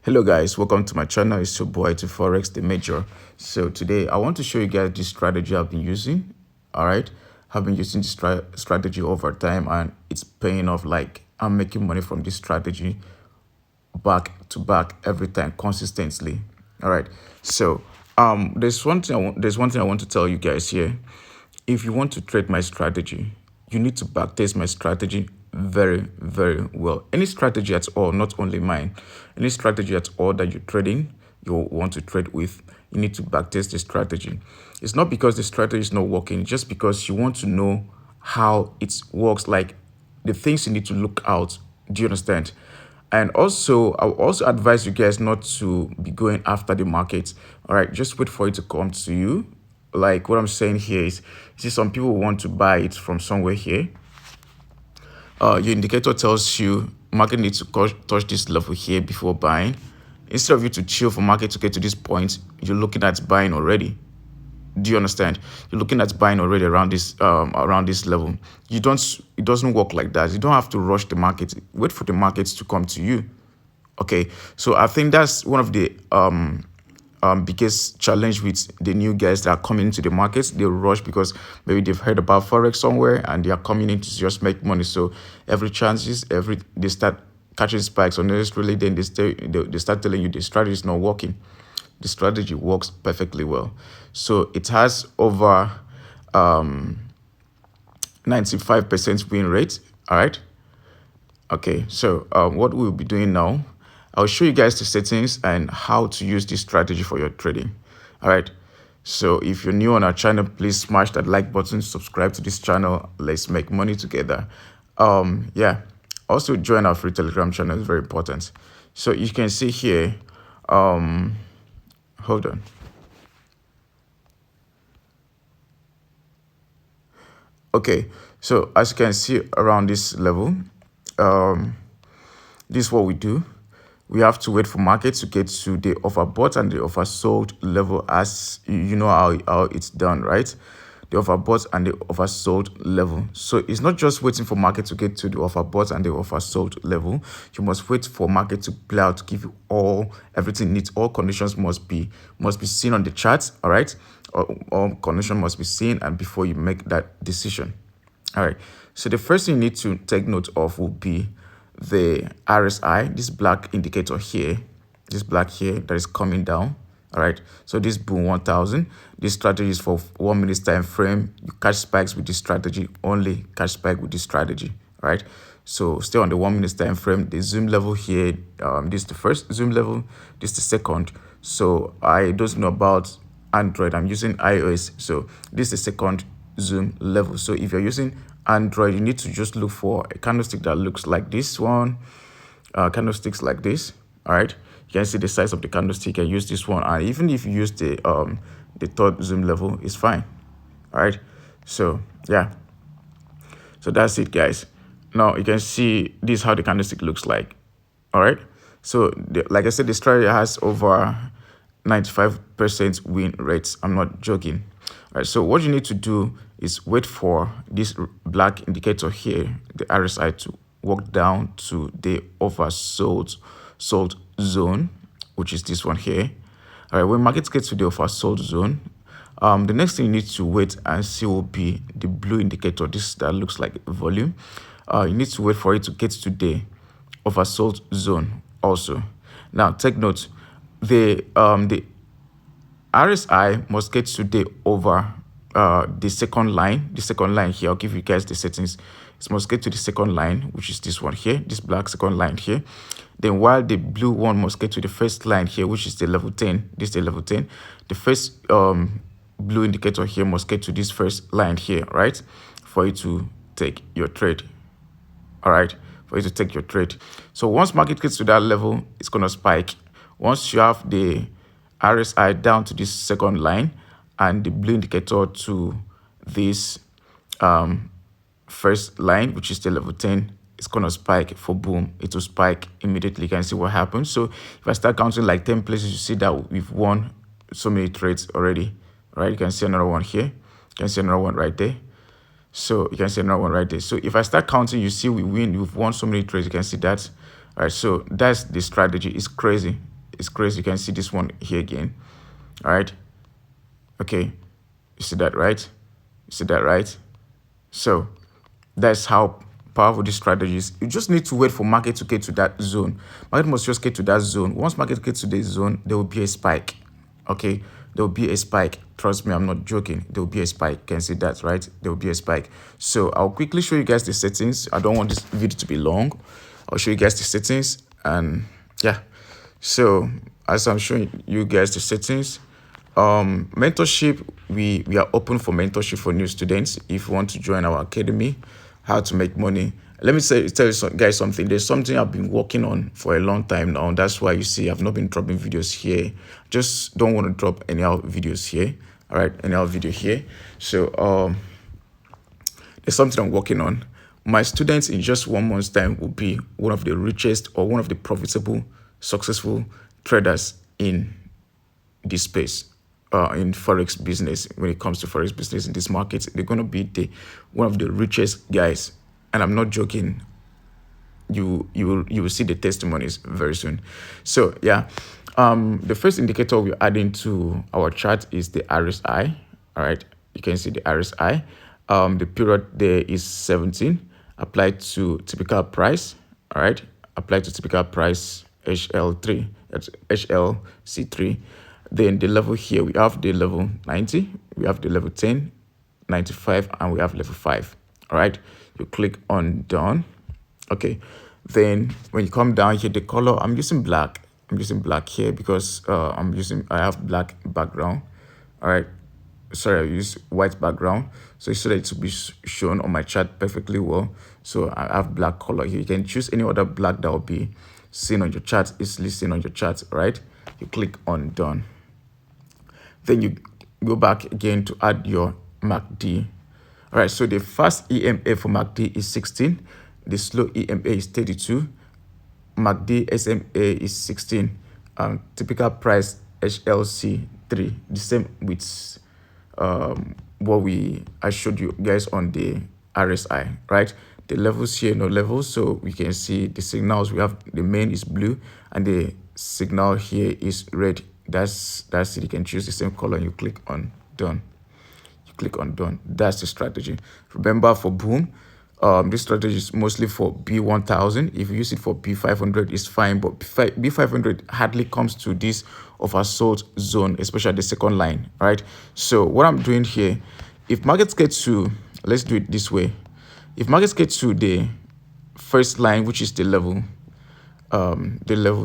Hello guys, welcome to my channel. It's your boy Etiforex, the major. So today I want to show you guys this strategy I've been using. All right, I've been using this strategy over time and it's paying off. Like I'm making money from this strategy back to back every time consistently. All right, so there's one thing I want to tell you guys here. If you want to trade my strategy, you need to backtest my strategy very well. Any strategy at all, not only mine, any strategy at all that you're trading, you want to trade with, you need to backtest the strategy. It's not because the strategy is not working, just because you want to know how it works, like the things you need to look out. Do you understand? And also, I'll also advise you guys not to be going after the market. All right, just wait for it to come to you. Like what I'm saying here is, see, some people want to buy it from somewhere here. Your indicator tells you market needs to touch this level here before buying. Instead of you to chill for market to get to this point, you're looking at buying already. Do you understand? You're looking at buying already around this level. It doesn't work like that. You don't have to rush the market. Wait for the markets to come to you. Okay, so I think that's one of the biggest challenge with the new guys that are coming into the markets. They rush because maybe they've heard about forex somewhere and they are coming in to just make money. So they start catching spikes unnecessarily. Then they start telling you the strategy is not working. The strategy works perfectly well. So it has over 95% win rate. All right. Okay, so what we'll be doing now, I'll show you guys the settings and how to use this strategy for your trading. All right. So if you're new on our channel, please smash that like button, subscribe to this channel. Let's make money together. Yeah. Also join our free Telegram channel. It's very important. So you can see here, hold on. Okay, so as you can see around this level, this is what we do. We have to wait for market to get to the overbought and the oversold level, as you know how it's done, right? The overbought and the oversold level. So it's not just waiting for market to get to the overbought and the oversold level. You must wait for market to play out, to give you everything needs. All conditions must be seen on the charts. All right, all conditions must be seen, and before you make that decision. All right, so the first thing you need to take note of will be the RSI, this black indicator here, this black here that is coming down. All right, so this boom 1000, this strategy is for 1 minute time frame. You catch spikes with this strategy, only catch spike with this strategy. All right, so stay on the 1 minute time frame. The zoom level here, this is the first zoom level, this is the second. So I don't know about Android, I'm using iOS, so this is the second zoom level. So if you're using Android, you need to just look for a candlestick that looks like this one, candlesticks like this. All right, you can see the size of the candlestick. You can use this one, and even if you use the third zoom level, it's fine. All right, so yeah, so that's it, guys. Now you can see this is how the candlestick looks like. All right, so like I said, the strategy has over 95% win rates. I'm not joking. All right, so what you need to do is wait for this black indicator here, the RSI, to walk down to the oversold zone, which is this one here. All right, when market gets to the oversold zone, the next thing you need to wait and see will be the blue indicator. This that looks like volume. You need to wait for it to get to the oversold zone also. Now take note, the RSI must get to the the second line here. I'll give you guys the settings. It must get to the second line, which is this one here, this black second line here. Then while the blue one must get to the first line here, which is the level 10. This is the level 10. The first blue indicator here must get to this first line here, right? For you to take your trade. All right, for you to take your trade. So once market gets to that level, it's gonna spike. Once you have the RSI down to this second line and the blue indicator to this first line, which is the level 10, it's gonna spike for boom. It will spike immediately. You can see what happens. So if I start counting like 10 places, you see that we've won so many trades already. All right, you can see another one here. You can see another one right there. So you can see another one right there. So if I start counting, you see we've won so many trades. You can see that. All right, so that's the strategy. It's crazy. It's crazy. You can see this one here again. All right. Okay. You see that, right? You see that, right? So that's how powerful this strategy is. You just need to wait for market to get to that zone. Market must just get to that zone. Once market gets to the zone, there will be a spike. Okay, there will be a spike. Trust me, I'm not joking. There will be a spike. You can see that, right? There will be a spike. So I'll quickly show you guys the settings. I don't want this video to be long. I'll show you guys the settings, and yeah. So as I'm showing you guys the settings, mentorship, we are open for mentorship for new students. If you want to join our academy, how to make money, let me tell you guys something. There's something I've been working on for a long time now. That's why you see I've not been dropping videos here. Just don't want to drop any other videos here. All right, any other video here. So there's something I'm working on. My students in just 1 month's time will be one of the richest or one of the profitable, successful traders in this space, in forex business. When it comes to forex business in this market, they're going to be one of the richest guys, and I'm not joking. You will see the testimonies very soon. So yeah, the first indicator we're adding to our chart is the RSI. All right, you can see the RSI. The period there is 17, applied to typical price. All right, applied to typical price HL3, that's HLC3. Then the level here, we have the level 90, we have the level 10, 95, and we have level 5. All right, you click on done. Okay, then when you come down here, the color, I'm using black. I'm using black here because I have black background. All right, sorry, I use white background, so that it will be shown on my chart perfectly well. So I have black color here. You can choose any other black that will be seen on your chart, easily seen on your chart. Right, you click on done. Then you go back again to add your MACD. All right, so the fast EMA for MACD is 16, the slow EMA is 32, MACD SMA is 16, typical price HLC 3, the same with what I showed you guys on the RSI, right? The levels here, no levels, so we can see the signals. We have the main is blue and the signal here is red. That's it. You can choose the same color and you click on done. You click on done. That's the strategy. Remember, for boom, this strategy is mostly for B1000. If you use it for B500, it's fine, but B500 hardly comes to this oversold zone, especially the second line, right? So what I'm doing here, if markets get to, let's do it this way. If markets get to the first line, which is the level,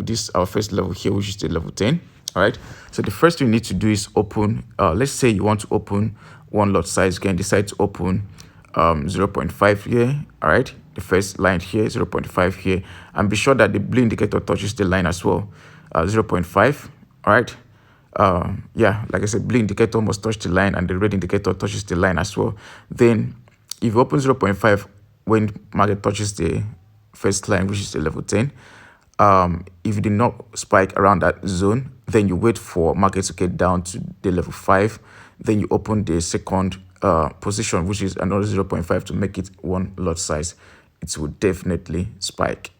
this our first level here, which is the level 10. All right, so the first thing you need to do is open, let's say you want to open one lot size. You can decide to open 0.5 here. All right, the first line here, 0.5 here, and be sure that the blue indicator touches the line as well. 0.5. All right, yeah, like I said, blue indicator must touch the line and the red indicator touches the line as well. Then if you open 0.5 when market touches the first line, which is the level 10, if it did not spike around that zone, then you wait for market to get down to the level 5. Then you open the second position, which is another 0.5, to make it one lot size. It will definitely spike.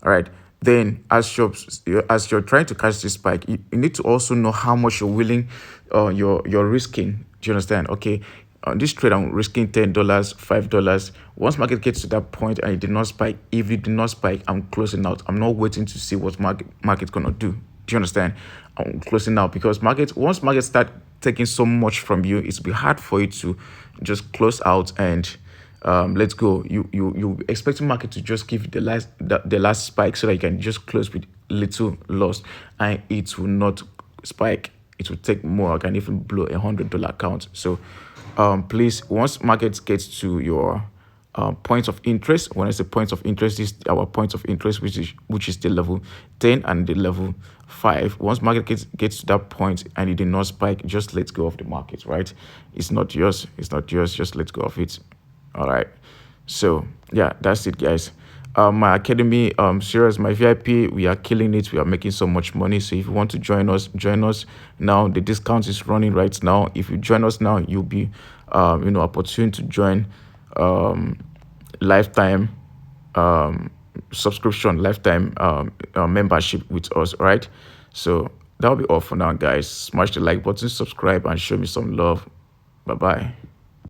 All right. Then as you're trying to catch this spike, you need to also know how much you're willing, you're risking. Do you understand? Okay. On this trade, I'm risking $10, $5. Once market gets to that point and it did not spike, if it did not spike, I'm closing out. I'm not waiting to see what market's gonna do. Do you understand? I'm closing out because once market start taking so much from you, it's be hard for you to just close out and let's go. You expecting market to just give the last spike so that you can just close with little loss, and it will not spike. It will take more. I can even blow $100 account. So please, once market gets to your point of interest, when I say point of interest, this is our point of interest, which is the level 10 and the level 5. Once market gets to that point and it did not spike, just let go of the market, right? It's not yours. It's not yours. Just let go of it. All right. So yeah, that's it, guys. My academy, serious, my VIP, we are killing it. We are making so much money. So if you want to join us now. The discount is running right now. If you join us now, you'll be opportune to join lifetime subscription, lifetime membership with us. All right. So that'll be all for now, guys. Smash the like button, subscribe, and show me some love. Bye bye.